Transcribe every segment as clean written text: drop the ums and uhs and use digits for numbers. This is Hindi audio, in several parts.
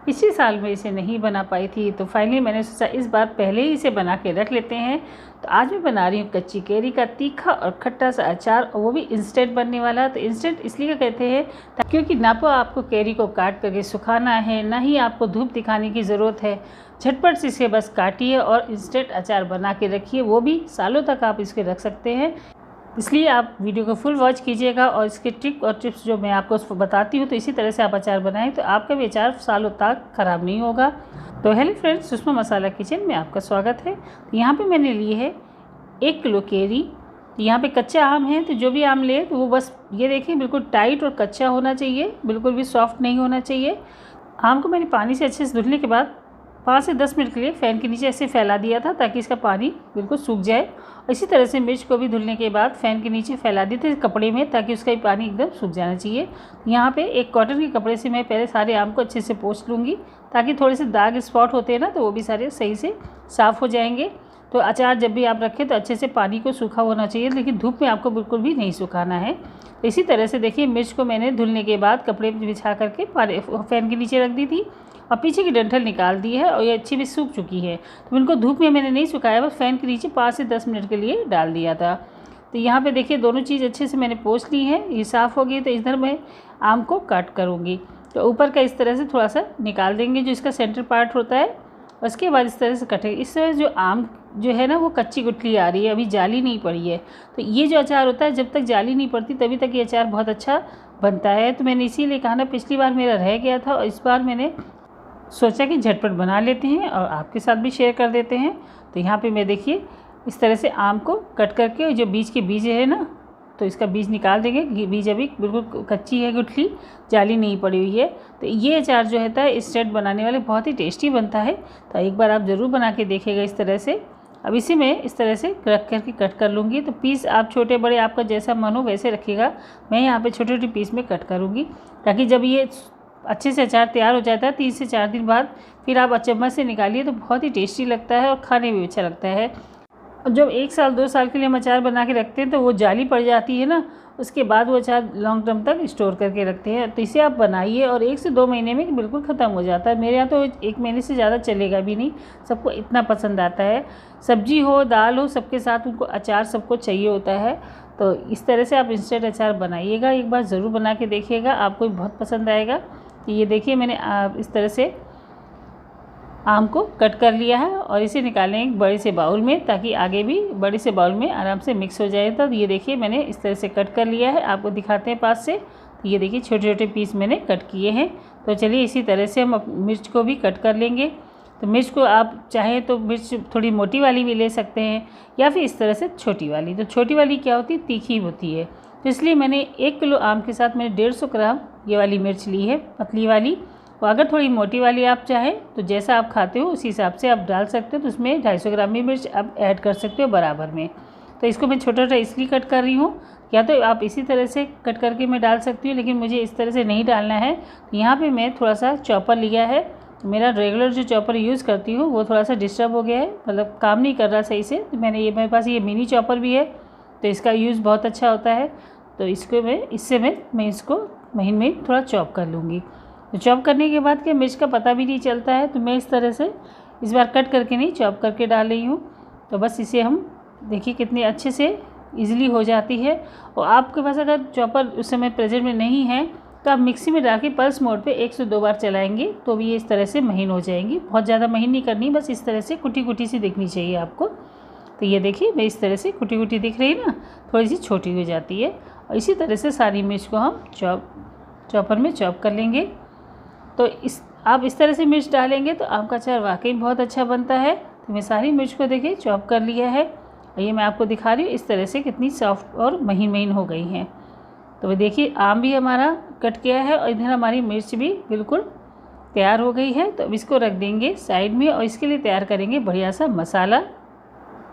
पिछले साल में इसे नहीं बना पाई थी, तो फाइनली मैंने सोचा इस बार पहले ही इसे बना के रख लेते हैं। तो आज मैं बना रही हूँ कच्ची कैरी का तीखा और खट्टा सा अचार, और वो भी इंस्टेंट बनने वाला। तो इंस्टेंट इसलिए कहते हैं क्योंकि ना तो आपको कैरी को काट करके सुखाना है, ना ही आपको धूप दिखाने की ज़रूरत है। झटपट से इसे बस काटिए और इंस्टेंट अचार बना के रखिए, वो भी सालों तक आप इसके रख सकते हैं। इसलिए आप वीडियो को फुल वॉच कीजिएगा और इसके ट्रिक और टिप्स जो मैं आपको बताती हूँ, तो इसी तरह से आप अचार बनाएं तो आपका भी अचार सालों तक ख़राब नहीं होगा। तो हेलो फ्रेंड्स, सुषमा मसाला किचन में आपका स्वागत है। तो यहाँ पे मैंने लिए है 1 किलो कैरी। तो यहाँ पे कच्चा आम है, तो जो भी आम ले तो वो बस ये देखें बिल्कुल टाइट और कच्चा होना चाहिए, बिल्कुल भी सॉफ्ट नहीं होना चाहिए। आम को मैंने पानी से अच्छे से धुलने के बाद 5 से 10 मिनट के लिए फ़ैन के नीचे ऐसे फैला दिया था ताकि इसका पानी बिल्कुल सूख जाए। इसी तरह से मिर्च को भी धुलने के बाद फ़ैन के नीचे फैला दी थी कपड़े में, ताकि उसका पानी एकदम सूख जाना चाहिए। यहाँ पे एक कॉटन के कपड़े से मैं पहले सारे आम को अच्छे से पोंछ लूँगी, ताकि थोड़े से दाग स्पॉट होते हैं ना, तो वो भी सारे सही से साफ़ हो जाएंगे। तो अचार जब भी आप रखें तो अच्छे से पानी को सूखा होना चाहिए, लेकिन धूप में आपको बिल्कुल भी नहीं सुखाना है। तो इसी तरह से देखिए, मिर्च को मैंने धुलने के बाद कपड़े में बिछा करके फ़ैन के नीचे रख दी थी और पीछे की डंठल निकाल दी है, और ये अच्छी भी सूख चुकी है। तो इनको धूप में मैंने नहीं सुखाया, बस फ़ैन के नीचे 5 से 10 मिनट के लिए डाल दिया था। तो यहाँ पे देखिए दोनों चीज़ अच्छे से मैंने पोंछ ली है, ये साफ़ हो गई। तो इधर मैं आम को कट करूँगी। तो ऊपर का इस तरह से थोड़ा सा निकाल देंगे, जो इसका सेंटर पार्ट होता है। उसके बाद इस तरह से कटेंगे। इस तरह जो आम जो है ना, वो कच्ची गुठली आ रही है, अभी जाली नहीं पड़ी है। तो ये जो अचार होता है, जब तक जाली नहीं पड़ती तभी तक ये अचार बहुत अच्छा बनता है। तो मैंने इसीलिए कहा ना, पिछली बार मेरा रह गया था और इस बार मैंने सोचा कि झटपट बना लेते हैं और आपके साथ भी शेयर कर देते हैं। तो यहाँ पे मैं देखिए इस तरह से आम को कट करके, जो बीज के बीज है ना, तो इसका बीज निकाल देंगे। बीज अभी बिल्कुल कच्ची है गुठली, जाली नहीं पड़ी हुई है। तो ये अचार जो होता है इंस्टेंट बनाने वाले बहुत ही टेस्टी बनता है। तो एक बार आप ज़रूर बना के देखिएगा इस तरह से। अब इसे मैं इस तरह से रख करके कट कर लूँगी। तो पीस आप छोटे बड़े आपका जैसा मन हो वैसे रखिएगा। मैं यहाँ पे छोटे छोटे पीस में कट करूँगी, ताकि जब ये अच्छे से अचार तैयार हो जाता है 3 से 4 दिन बाद, फिर आप चम्मच से निकालिए तो बहुत ही टेस्टी लगता है और खाने में भी अच्छा लगता है। और जब 1 साल 2 साल के लिए हम अचार बना के रखते हैं तो वो जाली पड़ जाती है ना, उसके बाद वो अचार लॉन्ग टर्म तक स्टोर करके रखते हैं। तो इसे आप बनाइए और 1 से 2 महीने में बिल्कुल ख़त्म हो जाता है। मेरे यहाँ तो 1 महीने से ज़्यादा चलेगा भी नहीं, सबको इतना पसंद आता है। सब्जी हो, दाल हो, सबके साथ उनको अचार सबको चाहिए होता है। तो इस तरह से आप इंस्टेंट अचार बनाइएगा, एक बार ज़रूर बना के देखिएगा, आपको बहुत पसंद आएगा। तो ये देखिए मैंने इस तरह से आम को कट कर लिया है और इसे निकालें एक बड़े से बाउल में, ताकि आगे भी बड़े से बाउल में आराम से मिक्स हो जाए। तो ये देखिए मैंने इस तरह से कट कर लिया है, आपको दिखाते हैं पास से। तो ये देखिए छोटे छोटे पीस मैंने कट किए हैं। तो चलिए इसी तरह से हम मिर्च को भी कट कर लेंगे। तो मिर्च को आप चाहें तो मिर्च थोड़ी मोटी वाली भी ले सकते हैं, या फिर इस तरह से छोटी वाली। तो छोटी वाली क्या होती है, तीखी होती है। तो इसलिए मैंने 1 किलो आम के साथ मैंने 150 ग्राम ये वाली मिर्च ली है, पतली वाली। और अगर थोड़ी मोटी वाली आप चाहें तो जैसा आप खाते हो उसी हिसाब से आप डाल सकते हो। तो उसमें 250 ग्राम भी मिर्च आप ऐड कर सकते हो बराबर में। तो इसको मैं छोटा छोटा इसलिए कट कर रही हूँ, या तो आप इसी तरह से कट करके मैं डाल सकती हूँ, लेकिन मुझे इस तरह से नहीं डालना है। तो यहाँ पे मैं थोड़ा सा चॉपर लिया है। मेरा रेगुलर जो चॉपर यूज़ करती हूँ वो थोड़ा सा डिस्टर्ब हो गया है, मतलब काम नहीं कर रहा सही से। तो मेरे पास ये मिनी चॉपर भी है, तो इसका यूज़ बहुत अच्छा होता है। तो इससे मैं इसको महीन में थोड़ा चॉप कर लूँगी। तो चॉप करने के बाद क्या मिर्च का पता भी नहीं चलता है। तो मैं इस तरह से इस बार कट करके नहीं, चॉप करके डाल रही हूँ। तो बस इसे हम देखिए कितने अच्छे से इजीली हो जाती है। और आपके पास अगर चॉपर उस समय प्रेजेंट में नहीं है तो आप मिक्सी में डाल के पल्स मोड पे 1 से 2 बार चलाएंगे तो भी ये इस तरह से महीन हो जाएंगी। बहुत ज़्यादा महीन नहीं करनी, बस इस तरह से कुटी कुटी सी दिखनी चाहिए आपको। तो ये देखिए मैं इस तरह से कुटी कुटी दिख रही है ना, थोड़ी सी छोटी हो जाती है। और इसी तरह से सारी मिर्च को हम चॉपर में चॉप कर लेंगे। तो आप इस तरह से मिर्च डालेंगे तो आम का अचार वाकई बहुत अच्छा बनता है। तो मैं सारी मिर्च को देखिए चॉप कर लिया है, और ये मैं आपको दिखा रही हूँ इस तरह से कितनी सॉफ्ट और महीन महीन हो गई हैं। तो देखिए आम भी हमारा कट गया है और इधर हमारी मिर्च भी बिल्कुल तैयार हो गई है। तो अब इसको रख देंगे साइड में, और इसके लिए तैयार करेंगे बढ़िया सा मसाला।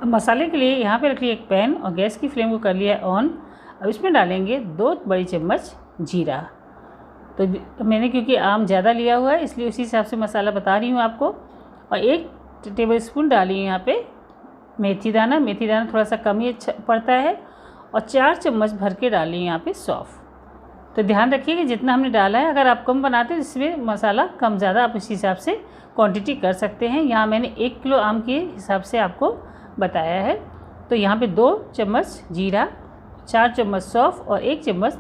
मसाले के लिए यहाँ पे रख लिया एक पैन और गैस की फ्लेम को कर लिया ऑन। अब इसमें डालेंगे 2 बड़ी चम्मच जीरा। तो मैंने क्योंकि आम ज़्यादा लिया हुआ है इसलिए उसी हिसाब से मसाला बता रही हूँ आपको। और 1 टेबल स्पून डाली यहाँ पे मेथी दाना थोड़ा सा कम ही अच्छा पड़ता है। और 4 चम्मच भर के डाली यहाँ पे सौंफ। तो ध्यान रखिए कि जितना हमने डाला है, अगर आप कम बनाते हैं इसमें मसाला कम ज़्यादा आप इस हिसाब से क्वांटिटी कर सकते हैं। यहाँ मैंने 1 किलो आम के हिसाब से आपको बताया है। तो यहाँ पे 2 चम्मच जीरा, 4 चम्मच सौंफ और 1 चम्मच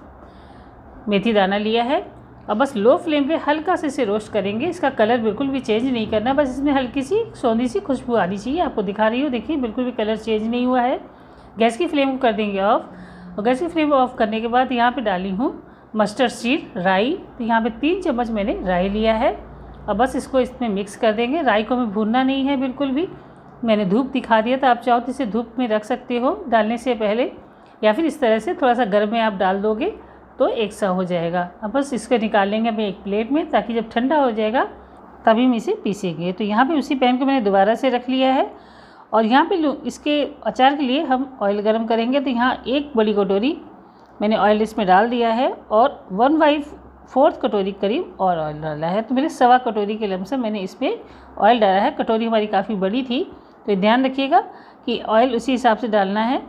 मेथी दाना लिया है। अब बस लो फ्लेम पे हल्का से इसे रोस्ट करेंगे। इसका कलर बिल्कुल भी चेंज नहीं करना, बस इसमें हल्की सी सौंधी सी खुशबू आनी चाहिए। आपको दिखा रही हूँ, देखिए बिल्कुल भी कलर चेंज नहीं हुआ है। गैस की फ्लेम को कर देंगे ऑफ, और गैस की फ्लेम को ऑफ करने के बाद यहाँ पे डाली हूँ मस्टर्ड सीड, राई। तो यहाँ पे 3 चम्मच मैंने राई लिया है। अब बस इसको इसमें मिक्स कर देंगे। राई को हमें भूनना नहीं है बिल्कुल भी। मैंने धूप दिखा दिया था, आप चाहो तो इसे धूप में रख सकते हो डालने से पहले, या फिर इस तरह से थोड़ा सा गर्म में आप डाल दोगे तो एक सा हो जाएगा। अब बस इसको निकाल लेंगे हमें एक प्लेट में, ताकि जब ठंडा हो जाएगा तभी हम इसे पीसेंगे। तो यहाँ पे उसी पैन को मैंने दोबारा से रख लिया है, और यहाँ पे इसके अचार के लिए हम ऑयल गरम करेंगे। तो यहाँ 1 बड़ी कटोरी मैंने ऑयल इसमें डाल दिया है, और 1/4 कटोरी करीब और ऑयल डाला है। तो मेरे 1.25 कटोरी के लमसम मैंने इसमें ऑयल डाला है। कटोरी हमारी काफ़ी बड़ी थी, तो ध्यान रखिएगा कि ऑयल उसी हिसाब से डालना है।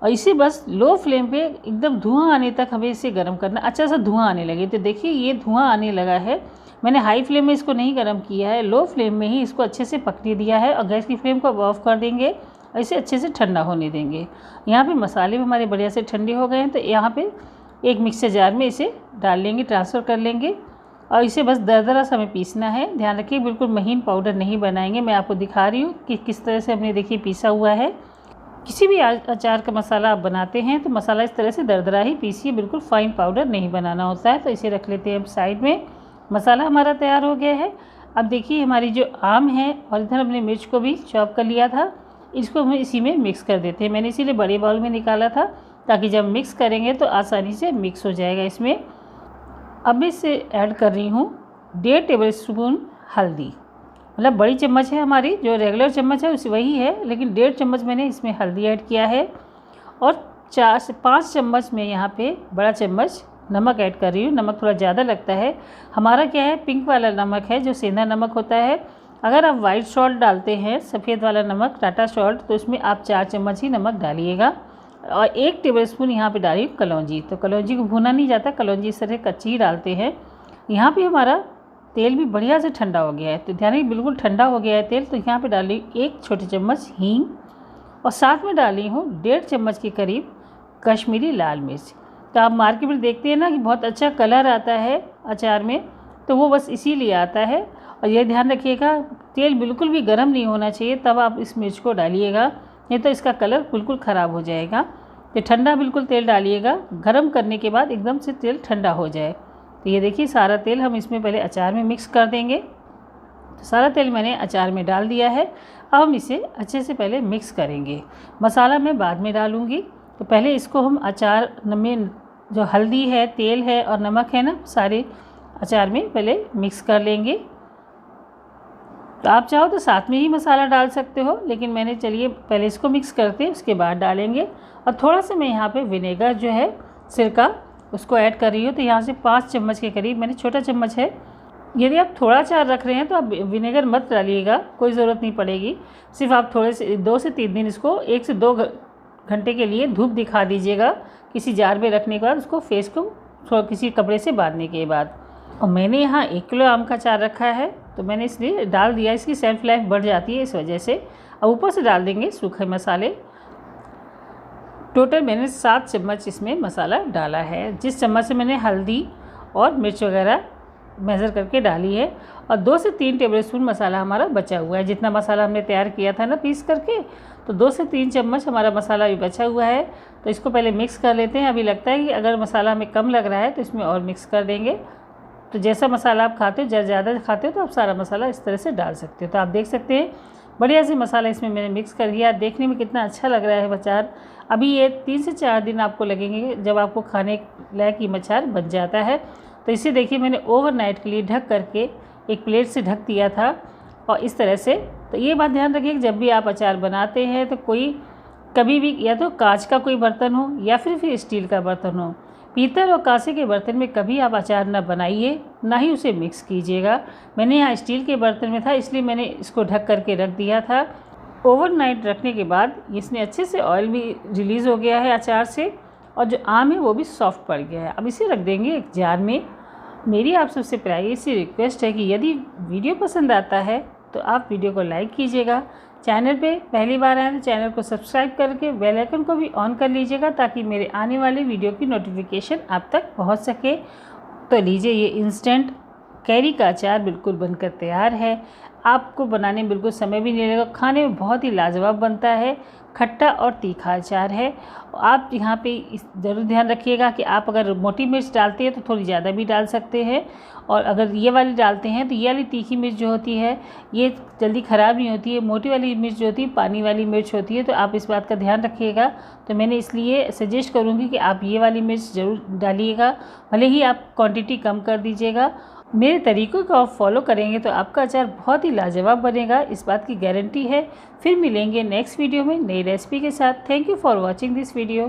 और इसे बस लो फ्लेम पे एकदम धुआं आने तक हमें इसे गर्म करना, अच्छा सा धुआं आने लगे। तो देखिए ये धुआं आने लगा है। मैंने हाई फ्लेम में इसको नहीं गर्म किया है, लो फ्लेम में ही इसको अच्छे से पकने दिया है। और गैस की फ्लेम को ऑफ कर देंगे और इसे अच्छे से ठंडा होने देंगे। यहाँ पे मसाले भी हमारे बढ़िया से ठंडे हो गए हैं। तो यहाँ पे एक मिक्सर जार में इसे डाल लेंगे, ट्रांसफ़र कर लेंगे, और इसे बस दरदरा सा हमें पीसना है। ध्यान रखिए बिल्कुल महीन पाउडर नहीं बनाएंगे। मैं आपको दिखा रही हूँ कि किस तरह से हमने देखिए पीसा हुआ है। किसी भी अचार का मसाला आप बनाते हैं तो मसाला इस तरह से दरदरा ही पीसिए, बिल्कुल फाइन पाउडर नहीं बनाना होता है। तो इसे रख लेते हैं हम साइड में। मसाला हमारा तैयार हो गया है। अब देखिए हमारी जो आम है, और इधर हमने मिर्च को भी चॉप कर लिया था, इसको हम इसी में मिक्स कर देते हैं। मैंने इसीलिए बड़े बाउल में निकाला था, ताकि जब मिक्स करेंगे तो आसानी से मिक्स हो जाएगा इसमें। अब इसे ऐड कर रही हूँ 1.5 टेबलस्पून हल्दी, मतलब बड़ी चम्मच है हमारी, जो रेगुलर चम्मच है उसी वही है, लेकिन 1.5 चम्मच मैंने इसमें हल्दी ऐड किया है। और 4 से 5 चम्मच में यहाँ पे बड़ा चम्मच नमक ऐड कर रही हूँ। नमक थोड़ा ज़्यादा लगता है। हमारा क्या है, पिंक वाला नमक है, जो सेंधा नमक होता है। अगर आप वाइट सॉल्ट डालते हैं, सफ़ेद वाला नमक, टाटा सॉल्ट, तो इसमें आप 4 चम्मच ही नमक डालिएगा। और 1 टेबलस्पून यहाँ पे डाली कलौंजी। तो कलौंजी को भुना नहीं जाता, कलौंजी इस तरह कच्ची ही डालते हैं। यहाँ पे हमारा तेल भी बढ़िया से ठंडा हो गया है। तो ध्यान रखिए बिल्कुल ठंडा हो गया है तेल। तो यहाँ पे डाली 1 छोटी चम्मच हींग, और साथ में डाली हूँ 1.5 चम्मच के करीब कश्मीरी लाल मिर्च। तो आप मार्केट में देखते हैं ना कि बहुत अच्छा कलर आता है अचार में, तो वो बस इसीलिए आता है। और ये ध्यान रखिएगा तेल बिल्कुल भी गर्म नहीं होना चाहिए, तब आप इस मिर्च को डालिएगा, नहीं तो इसका कलर बिल्कुल ख़राब हो जाएगा। तो ठंडा बिल्कुल तेल डालिएगा, गर्म करने के बाद एकदम से तेल ठंडा हो जाए। तो ये देखिए सारा तेल हम इसमें पहले अचार में मिक्स कर देंगे। तो सारा तेल मैंने अचार में डाल दिया है। अब हम इसे अच्छे से पहले मिक्स करेंगे। मसाला मैं बाद में डालूँगी। तो पहले इसको हम अचार में जो हल्दी है, तेल है और नमक है ना, सारे अचार में पहले मिक्स कर लेंगे। तो आप चाहो तो साथ में ही मसाला डाल सकते हो, लेकिन मैंने चलिए पहले इसको मिक्स करते हैं, उसके बाद डालेंगे। और थोड़ा सा मैं यहाँ पे विनेगर जो है, सिरका, उसको ऐड कर रही हूँ। तो यहाँ से 5 चम्मच के करीब, मैंने छोटा चम्मच है। यदि आप थोड़ा अचार रख रहे हैं तो आप विनेगर मत डालिएगा, कोई ज़रूरत नहीं पड़ेगी। सिर्फ आप थोड़े से 2 से 3 दिन इसको 1 से 2 घंटे के लिए धूप दिखा दीजिएगा, किसी जार में रखने के बाद उसको फेस को थोड़ा किसी कपड़े से बांधने के बाद। और मैंने यहाँ 1 किलो आम का अचार रखा है, तो मैंने इसलिए डाल दिया, इसकी सेल्फ लाइफ बढ़ जाती है इस वजह से। अब ऊपर से डाल देंगे सूखे मसाले। टोटल मैंने 7 चम्मच इसमें मसाला डाला है। जिस चम्मच से मैंने हल्दी और मिर्च वगैरह मेज़र करके डाली है। और 2 से 3 टेबलस्पून मसाला हमारा बचा हुआ है। जितना मसाला हमने तैयार किया था ना पीस करके, तो 2 से 3 चम्मच हमारा मसाला भी बचा हुआ है। तो इसको पहले मिक्स कर लेते हैं। अभी लगता है कि अगर मसाला हमें कम लग रहा है तो इसमें और मिक्स कर देंगे। तो जैसा मसाला आप खाते हो, ज़्यादा खाते हो तो आप सारा मसाला इस तरह से डाल सकते हो। तो आप देख सकते हैं बढ़िया से मसाला इसमें मैंने मिक्स कर दिया। देखने में कितना अच्छा लग रहा है अचार। अभी ये 3 से 4 दिन आपको लगेंगे जब आपको खाने लायक ये अचार बन जाता है। तो इसे देखिए मैंने ओवरनाइट के लिए ढक करके एक प्लेट से ढक दिया था, और इस तरह से। तो ये बात ध्यान रखिए कि जब भी आप अचार बनाते हैं तो कोई कभी भी या तो कांच का कोई बर्तन हो या फिर स्टील का बर्तन हो, पीतल और कांसे के बर्तन में कभी आप अचार ना बनाइए, ना ही उसे मिक्स कीजिएगा। मैंने यहाँ स्टील के बर्तन में था, इसलिए मैंने इसको ढक करके रख दिया था। ओवरनाइट रखने के बाद इसमें अच्छे से ऑयल भी रिलीज़ हो गया है अचार से, और जो आम है वो भी सॉफ्ट पड़ गया है। अब इसे रख देंगे एक जार में। मेरी आप सबसे प्यारी सी रिक्वेस्ट है कि यदि वीडियो पसंद आता है तो आप वीडियो को लाइक कीजिएगा। चैनल पे पहली बार आए तो चैनल को सब्सक्राइब करके बेल आइकन को भी ऑन कर लीजिएगा ताकि मेरे आने वाले वीडियो की नोटिफिकेशन आप तक पहुंच सके। तो लीजिए, ये इंस्टेंट कैरी का अचार बिल्कुल बनकर तैयार है। आपको बनाने में बिल्कुल समय भी नहीं लगेगा, खाने में बहुत ही लाजवाब बनता है। खट्टा और तीखा अचार है। आप यहाँ पे ज़रूर ध्यान रखिएगा कि आप अगर मोटी मिर्च डालते हैं तो थोड़ी ज़्यादा भी डाल सकते हैं, और अगर ये वाली डालते हैं तो ये वाली तीखी मिर्च जो होती है ये जल्दी ख़राब नहीं होती है। मोटी वाली मिर्च जो होती है पानी वाली मिर्च होती है, तो आप इस बात का ध्यान रखिएगा। तो मैंने इसलिए सजेस्ट करूँगी कि आप ये वाली मिर्च ज़रूर डालिएगा, भले ही आप क्वांटिटी कम कर दीजिएगा। मेरे तरीक़ों को आप फॉलो करेंगे तो आपका अचार बहुत ही लाजवाब बनेगा, इस बात की गारंटी है। फिर मिलेंगे नेक्स्ट वीडियो में नई रेसिपी के साथ। Thank you for watching this video.